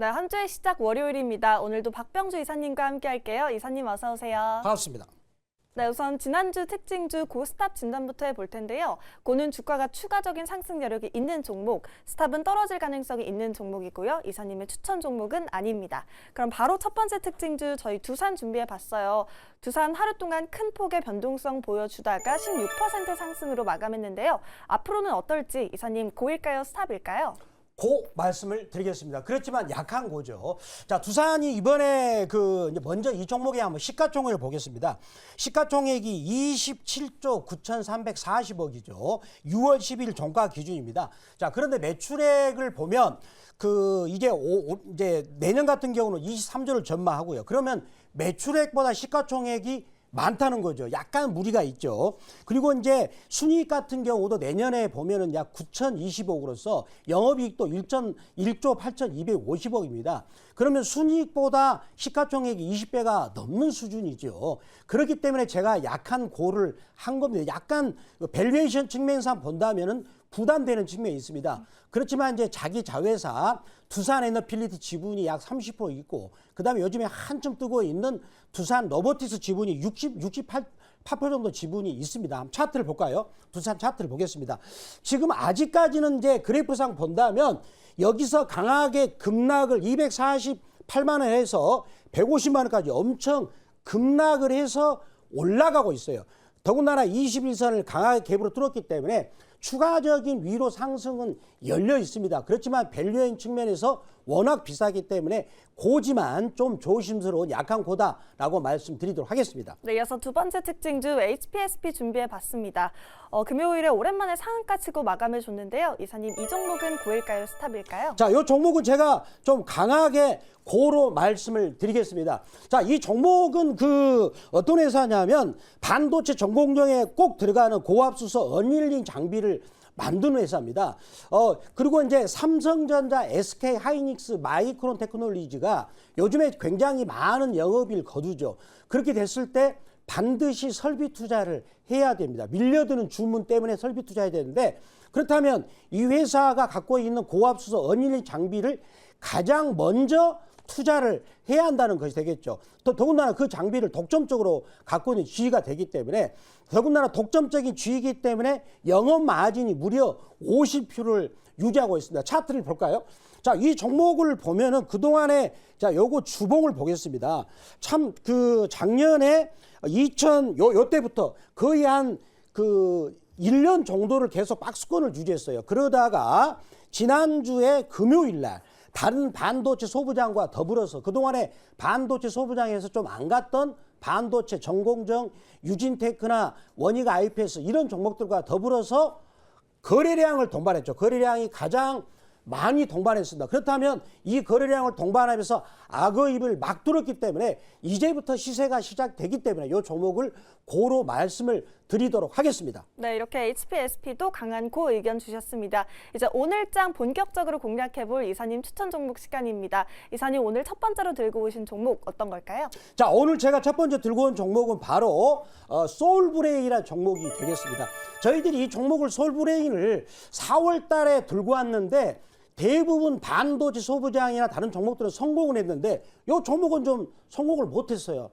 네, 한 주의 시작 월요일입니다. 오늘도 박병주 이사님과 함께 할게요. 이사님 어서 오세요. 반갑습니다. 네, 우선 지난주 특징주 고스탑 진단부터 해볼 텐데요. 고는 주가가 추가적인 상승 여력이 있는 종목, 스탑은 떨어질 가능성이 있는 종목이고요. 이사님의 추천 종목은 아닙니다. 그럼 바로 첫 번째 특징주 저희 두산 준비해봤어요. 두산 하루 동안 큰 폭의 변동성 보여주다가 16% 상승으로 마감했는데요. 앞으로는 어떨지 이사님 고일까요, 스탑일까요? 고 말씀을 드리겠습니다. 그렇지만 약한 고죠. 자, 두산이 이번에 이제 먼저 이 종목에 한번 시가총액을 보겠습니다. 시가총액이 27조 9,340억이죠. 6월 10일 종가 기준입니다. 자, 그런데 매출액을 보면 이제 내년 같은 경우는 23조를 전망하고요. 그러면 매출액보다 시가총액이 많다는 거죠. 약간 무리가 있죠. 그리고 이제 순이익 같은 경우도 내년에 보면은 약 9,020억으로서 영업이익도 1조 8,250억입니다. 그러면 순이익보다 시가총액이 20배가 넘는 수준이죠. 그렇기 때문에 제가 약한 고를 한 겁니다. 약간 밸류에이션 측면에서 본다면은 부담되는 측면이 있습니다. 그렇지만 이제 자기 자회사 두산 에너필리티 지분이 약 30% 있고, 그다음에 요즘에 한참 뜨고 있는 두산 로보티스 지분이 68% 정도 지분이 있습니다. 차트를 볼까요? 두산 차트를 보겠습니다. 지금 아직까지는 이제 그래프상 본다면 여기서 강하게 급락을 248만 원에서 150만 원까지 엄청 급락을 해서 올라가고 있어요. 더군다나 21선을 강하게 갭으로 뚫었기 때문에 추가적인 위로 상승은 열려 있습니다. 그렇지만 밸류인 측면에서 워낙 비싸기 때문에 고지만 좀 조심스러운 약한 고다라고 말씀드리도록 하겠습니다. 네, 이어서 두 번째 특징주 HPSP 준비해봤습니다. 금요일에 오랜만에 상한가 치고 마감해줬는데요. 이사님, 이 종목은 고일까요, 스탑일까요? 자, 이 종목은 제가 좀 강하게 고로 말씀을 드리겠습니다. 자, 이 종목은 어떤 회사냐면 반도체 전공정에 꼭 들어가는 고압수소 어닐링 장비를 만드는 회사입니다. 그리고 이제 삼성전자, SK 하이닉스, 마이크론 테크놀로지가 요즘에 굉장히 많은 영업이익을 거두죠. 그렇게 됐을 때 반드시 설비 투자를 해야 됩니다. 밀려드는 주문 때문에 설비 투자해야 되는데, 그렇다면 이 회사가 갖고 있는 고압수소 어닐링 장비를 가장 먼저 투자를 해야 한다는 것이 되겠죠. 더군다나 그 장비를 독점적으로 갖고 있는 지위가 되기 때문에, 더군다나 독점적인 지위이기 때문에 영업 마진이 무려 50%를 유지하고 있습니다. 차트를 볼까요? 자, 이 종목을 보면은 그동안에, 자, 요거 주봉을 보겠습니다. 참 작년에 요때부터 거의 한 1년 정도를 계속 박스권을 유지했어요. 그러다가 지난주에 금요일 날 다른 반도체 소부장과 더불어서 그동안에 반도체 소부장에서 좀 안 갔던 반도체 전공정, 유진테크나 원익 IPS 이런 종목들과 더불어서 거래량을 동반했죠. 거래량이 가장 많이 동반했습니다. 그렇다면 이 거래량을 동반하면서 악어입을 막 뚫었기 때문에 이제부터 시세가 시작되기 때문에 이 종목을 고로 말씀을 드리도록 하겠습니다. 네, 이렇게 HPSP도 강한 고 의견 주셨습니다. 이제 오늘장 본격적으로 공략해볼 이사님 추천 종목 시간입니다. 이사님, 오늘 첫 번째로 들고 오신 종목 어떤 걸까요? 자, 오늘 제가 첫 번째 들고 온 종목은 바로 소울브레인이라는 종목이 되겠습니다. 저희들이 이 종목을 소울브레인을 4월 달에 들고 왔는데 대부분 반도체 소부장이나 다른 종목들은 성공을 했는데 이 종목은 좀 성공을 못했어요.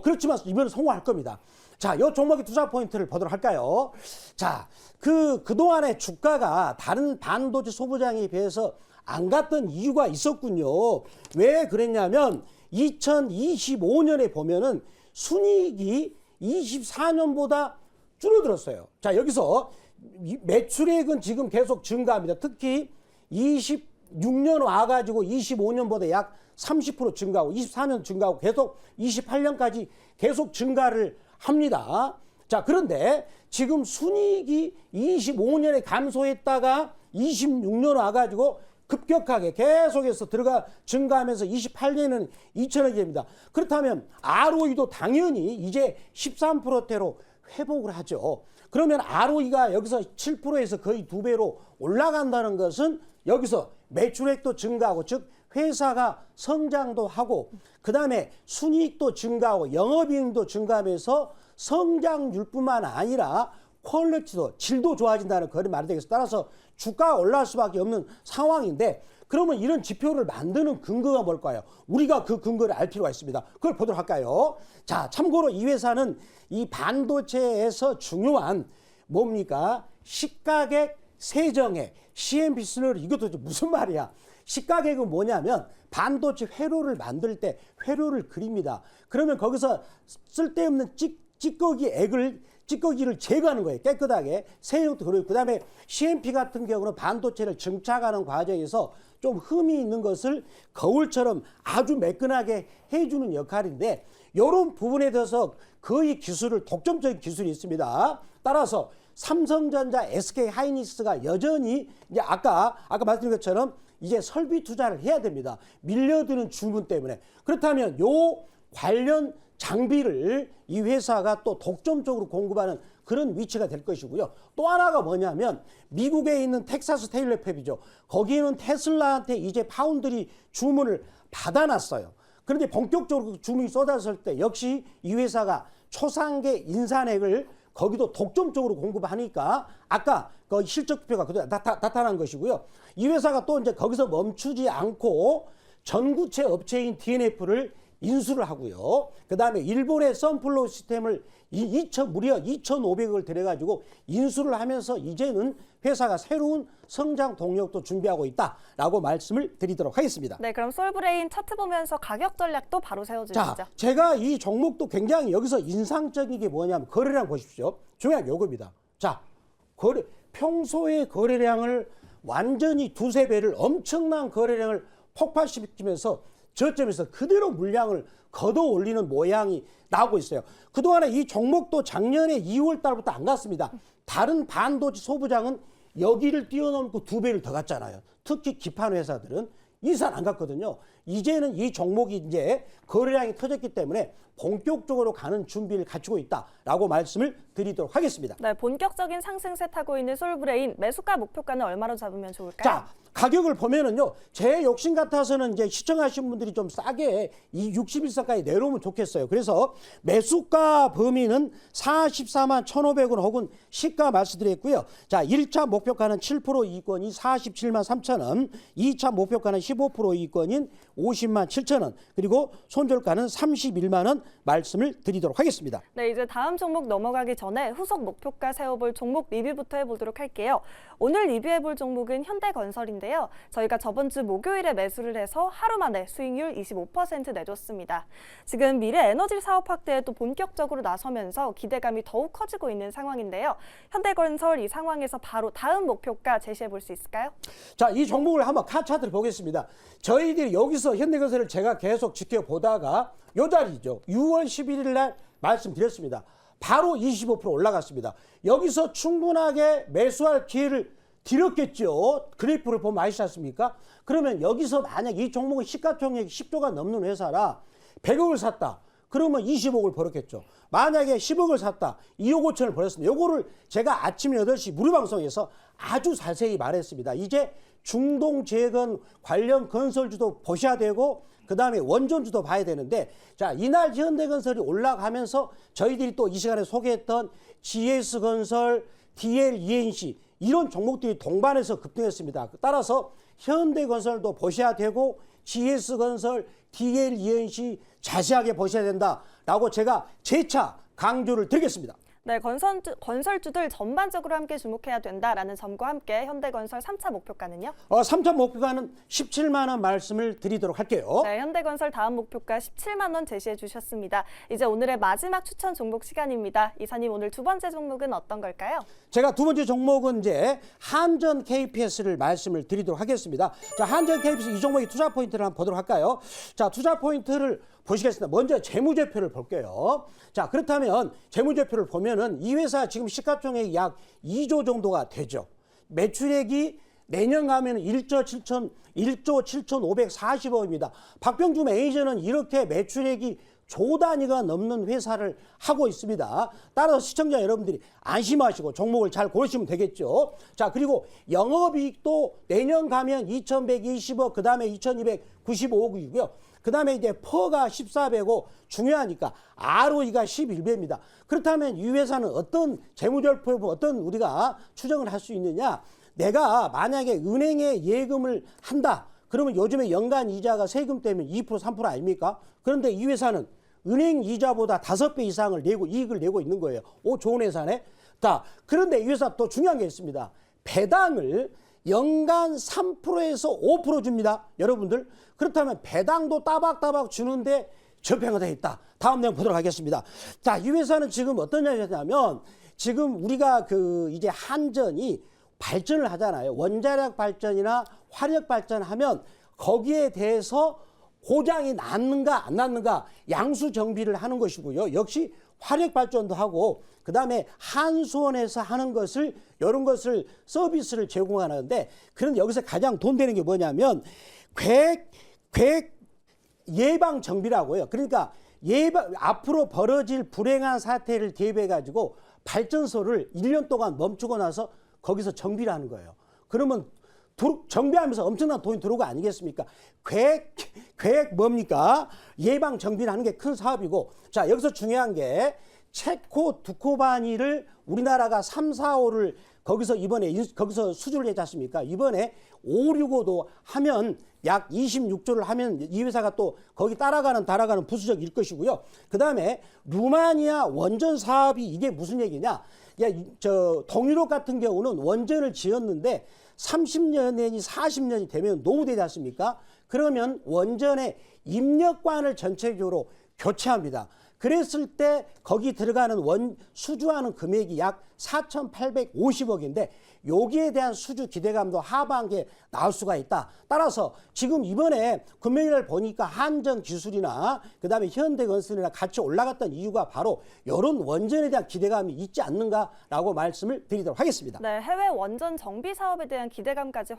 그렇지만 이번에 성공할 겁니다. 자, 이 종목의 투자 포인트를 보도록 할까요? 자, 그동안에 주가가 다른 반도체 소부장에 비해서 안 갔던 이유가 있었군요. 왜 그랬냐면 2025년에 보면은 순이익이 24년보다 줄어들었어요. 자, 여기서 매출액은 지금 계속 증가합니다. 특히 26년 와가지고 25년보다 약 30% 증가하고 24년 증가하고 계속 28년까지 계속 증가를 합니다. 자, 그런데 지금 순이익이 25년에 감소했다가 26년 와가지고 급격하게 계속해서 증가하면서 28년에는 2천억이 됩니다. 그렇다면 ROE도 당연히 이제 13%대로 회복을 하죠. 그러면 ROE가 여기서 7%에서 거의 2배로 올라간다는 것은 여기서 매출액도 증가하고, 즉 회사가 성장도 하고, 그 다음에 순이익도 증가하고 영업이익도 증가하면서 성장률뿐만 아니라 퀄리티도, 질도 좋아진다는 그런 말이 되겠습니다. 따라서 주가가 올라갈 수밖에 없는 상황인데, 그러면 이런 지표를 만드는 근거가 뭘까요? 우리가 그 근거를 알 필요가 있습니다. 그걸 보도록 할까요? 자, 참고로 이 회사는 이 반도체에서 중요한 뭡니까? 시가격 세정액, CMP 순으로 이것도 무슨 말이야? 시가격은 뭐냐면 반도체 회로를 만들 때 회로를 그립니다. 그러면 거기서 쓸데없는 찌꺼기를 제거하는 거예요. 깨끗하게. 세정도 그러고 그다음에 CMP 같은 경우는 반도체를 증착하는 과정에서 좀 흠이 있는 것을 거울처럼 아주 매끈하게 해주는 역할인데 이런 부분에 대해서 거의 기술을 독점적인 기술이 있습니다. 따라서 삼성전자, SK 하이닉스가 여전히 이제 아까 말씀드린 것처럼 이제 설비 투자를 해야 됩니다. 밀려드는 주문 때문에. 그렇다면 요 관련 장비를 이 회사가 또 독점적으로 공급하는 그런 위치가 될 것이고요. 또 하나가 뭐냐면 미국에 있는 텍사스 테일러 팹이죠. 거기는 테슬라한테 이제 파운드리 주문을 받아놨어요. 그런데 본격적으로 주문이 쏟아졌을 때 역시 이 회사가 초상계 인산액을 거기도 독점적으로 공급하니까 아까 그 실적 투표가 그대로 나타난 것이고요. 이 회사가 또 이제 거기서 멈추지 않고 전구체 업체인 DNF를 인수를 하고요. 그 다음에 일본의 썬플로우 시스템을 무려 2,500억을 들여가지고 인수를 하면서 이제는 회사가 새로운 성장 동력도 준비하고 있다라고 말씀을 드리도록 하겠습니다. 네, 그럼 솔브레인 차트 보면서 가격 전략도 바로 세워주시죠. 자, 제가 이 종목도 굉장히 여기서 인상적인 게 뭐냐면 거래량 보십시오. 중요한 요겁니다. 자, 평소의 거래량을 완전히 두세 배를 엄청난 거래량을 폭발시키면서 저점에서 그대로 물량을 걷어 올리는 모양이 나오고 있어요. 그동안에 이 종목도 작년에 2월 달부터 안 갔습니다. 다른 반도체 소부장은 여기를 뛰어넘고 두 배를 더 갔잖아요. 특히 기판 회사들은 이산 안 갔거든요. 이제는 이 종목이 이제 거래량이 터졌기 때문에 본격적으로 가는 준비를 갖추고 있다라고 말씀을 드리도록 하겠습니다. 네, 본격적인 상승세 타고 있는 솔브레인 매수가 목표가는 얼마로 잡으면 좋을까요? 자, 가격을 보면은요, 제 욕심 같아서는 이제 시청하신 분들이 좀 싸게 이 61선까지 내려오면 좋겠어요. 그래서 매수가 범위는 44만 1,500원 혹은 시가 말씀드렸고요. 자, 1차 목표가는 7% 이익권이 47만 3,000원, 2차 목표가는 15% 이익권인 50만 7,000원, 그리고 손절가는 31만 원 말씀을 드리도록 하겠습니다. 네, 이제 다음 종목 넘어가기 전에 후속 목표가 세워볼 종목 리뷰부터 해보도록 할게요. 오늘 리뷰해볼 종목은 현대건설인데요. 저희가 저번 주 목요일에 매수를 해서 하루 만에 수익률 25% 내줬습니다. 지금 미래 에너지 사업 확대에 또 본격적으로 나서면서 기대감이 더욱 커지고 있는 상황인데요. 현대건설 이 상황에서 바로 다음 목표가 제시해볼 수 있을까요? 자, 이 종목을 한번 카차트를 보겠습니다. 저희들이 여기서 현대건설을 제가 계속 지켜보다가 요 자리죠. 6월 11일 날 말씀드렸습니다. 바로 25% 올라갔습니다. 여기서 충분하게 매수할 기회를 드렸겠죠. 그래프를 보면 아시지 않습니까? 그러면 여기서 만약 이 종목은 시가총액이 10조가 넘는 회사라 100억을 샀다. 그러면 20억을 벌었겠죠. 만약에 10억을 샀다. 2억 5천을 벌었습니다. 요거를 제가 아침 8시 무료방송에서 아주 자세히 말했습니다. 이제 중동재건 관련 건설주도 보셔야 되고 그 다음에 원전주도 봐야 되는데 자, 이날 현대건설이 올라가면서 저희들이 또 이 시간에 소개했던 GS건설, DLENC 이런 종목들이 동반해서 급등했습니다. 따라서 현대건설도 보셔야 되고 GS건설, DLENC 자세하게 보셔야 된다라고 제가 재차 강조를 드리겠습니다. 네, 건설주들 전반적으로 함께 주목해야 된다라는 점과 함께 현대건설 3차 목표가는요? 3차 목표가는 17만 원 말씀을 드리도록 할게요. 네, 현대건설 다음 목표가 17만 원 제시해 주셨습니다. 이제 오늘의 마지막 추천 종목 시간입니다. 이사님, 오늘 두 번째 종목은 어떤 걸까요? 제가 두 번째 종목은 이제 한전 KPS를 말씀을 드리도록 하겠습니다. 자, 한전 KPS 이 종목의 투자 포인트를 한번 보도록 할까요? 자, 투자 포인트를 보시겠습니다. 먼저 재무제표를 볼게요. 자, 그렇다면 재무제표를 보면은 이 회사 지금 시가총액이 약 2조 정도가 되죠. 매출액이 내년 가면 1조 7,540억입니다. 박병주 매니저는 이렇게 매출액이 조 단위가 넘는 회사를 하고 있습니다. 따라서 시청자 여러분들이 안심하시고 종목을 잘 고르시면 되겠죠. 자, 그리고 영업이익도 내년 가면 2,120억, 그 다음에 2,295억이고요. 그 다음에 이제 퍼가 14배고 중요하니까 ROE가 11배입니다. 그렇다면 이 회사는 어떤 재무제표에 어떤 우리가 추정을 할 수 있느냐? 내가 만약에 은행에 예금을 한다. 그러면 요즘에 연간 이자가 세금 때문에 2% 3% 아닙니까? 그런데 이 회사는 은행 이자보다 5배 이상을 내고 이익을 내고 있는 거예요. 오, 좋은 회사네. 자, 그런데 이 회사 또 중요한 게 있습니다. 배당을 연간 3%에서 5% 줍니다. 여러분들. 그렇다면 배당도 따박따박 주는데 적폐가 되어 있다. 다음 내용 보도록 하겠습니다. 자, 이 회사는 지금 어떤 얘기냐면 지금 우리가 이제 한전이 발전을 하잖아요. 원자력 발전이나 화력 발전하면 거기에 대해서 고장이 났는가 안 났는가 양수 정비를 하는 것이고요. 역시 화력 발전도 하고 그다음에 한수원에서 하는 것을 이런 것을 서비스를 제공하는데 그런데 여기서 가장 돈 되는 게 뭐냐면 계획 예방 정비라고요. 그러니까 앞으로 벌어질 불행한 사태를 대비해 가지고 발전소를 1년 동안 멈추고 나서 거기서 정비를 하는 거예요. 그러면 정비하면서 엄청난 돈이 들어오고 아니겠습니까? 계획 뭡니까? 예방 정비를 하는 게 큰 사업이고 자 여기서 중요한 게 체코 두코바니를 우리나라가 3, 4, 5를 거기서 이번에 거기서 수주를 했지 않습니까? 이번에 5, 6, 5도 하면 약 26조를 하면 이 회사가 또 거기 따라가는 부수적일 것이고요. 그다음에 루마니아 원전 사업이 이게 무슨 얘기냐? 동유럽 같은 경우는 원전을 지었는데 30년이 40년이 되면 노후되지 않습니까? 그러면 원전의 입력관을 전체적으로 교체합니다. 그랬을 때 거기 들어가는 수주하는 금액이 약 4,850억인데 여기에 대한 수주 기대감도 하반기에 나올 수가 있다. 따라서 지금 이번에 금요일날 보니까 한전기술이나 그다음에 현대건설이나 같이 올라갔던 이유가 바로 이런 원전에 대한 기대감이 있지 않는가라고 말씀을 드리도록 하겠습니다. 네, 해외 원전 정비 사업에 대한 기대감까지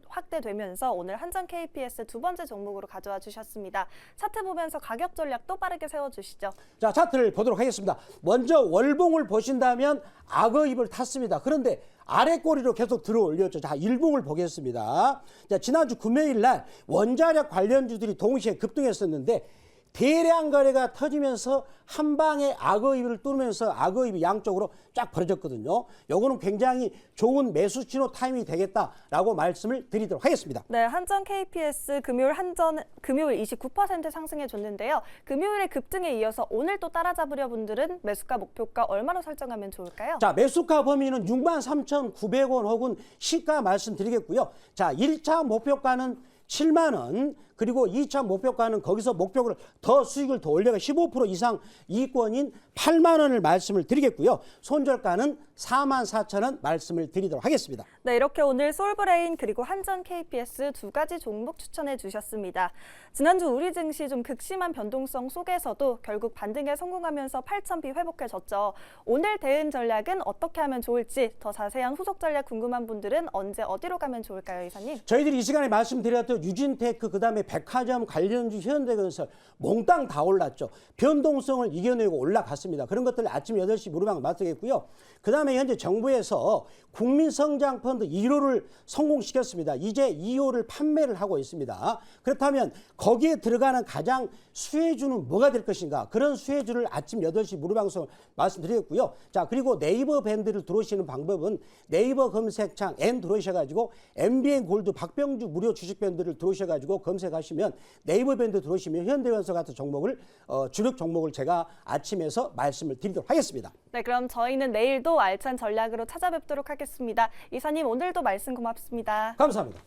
확대되면서 오늘 한전 KPS 두 번째 종목으로 가져와 주셨습니다. 차트 보면서 가격 전략도 빠르게 세워주시죠. 자, 차트를 보도록 하겠습니다. 먼저 월봉을 보신다면 악어입을 탔습니다. 그런데 아래 꼬리로 계속 들어 올렸죠. 자, 일봉을 보겠습니다. 자, 지난주 금요일 날 원자력 관련주들이 동시에 급등했었는데 대량 거래가 터지면서 한 방에 악어입을 뚫으면서 악어입이 양쪽으로 쫙 벌어졌거든요. 요거는 굉장히 좋은 매수 신호 타이밍이 되겠다라고 말씀을 드리도록 하겠습니다. 네, 한전 KPS 금요일 29% 상승해 줬는데요. 금요일의 급등에 이어서 오늘 또 따라잡으려 분들은 매수가 목표가 얼마로 설정하면 좋을까요? 자, 매수가 범위는 63,900원 혹은 시가 말씀드리겠고요. 자, 1차 목표가는 7만 원, 그리고 2차 목표가는 거기서 목표를 더 수익을 더 올려가 15% 이상 이익권인 8만 원을 말씀을 드리겠고요. 손절가는 44,000원 말씀을 드리도록 하겠습니다. 네, 이렇게 오늘 솔브레인 그리고 한전 KPS 두 가지 종목 추천해 주셨습니다. 지난주 우리 증시 좀 극심한 변동성 속에서도 결국 반등에 성공하면서 8,000비 회복해졌죠. 오늘 대응 전략은 어떻게 하면 좋을지 더 자세한 후속 전략 궁금한 분들은 언제 어디로 가면 좋을까요, 이사님? 저희들이 이 시간에 말씀드렸던 유진테크 그다음에 백화점 관련주 현대건설 몽땅 다 올랐죠. 변동성을 이겨내고 올라갔습니다. 그런 것들 아침 8시 무료방 말씀드렸고요. 그다음에 현재 정부에서 국민성장펀드 1호를 성공시켰습니다. 이제 2호를 판매를 하고 있습니다. 그렇다면 거기에 들어가는 가장 수혜주는 뭐가 될 것인가? 그런 수혜주를 아침 8시 무료방송 말씀드렸고요. 자, 그리고 네이버 밴드를 들어오시는 방법은 네이버 검색창 N 들어오셔가지고 MBN 골드 박병주 무료 주식 밴드를 들어오셔가지고 검색하시면 네이버 밴드 들어오시면 현대건설 같은 종목을 주력 종목을 제가 아침에서 말씀을 드리도록 하겠습니다. 네, 그럼 저희는 내일도 알찬 전략으로 찾아뵙도록 하겠습니다. 이사님 오늘도 말씀 고맙습니다. 감사합니다.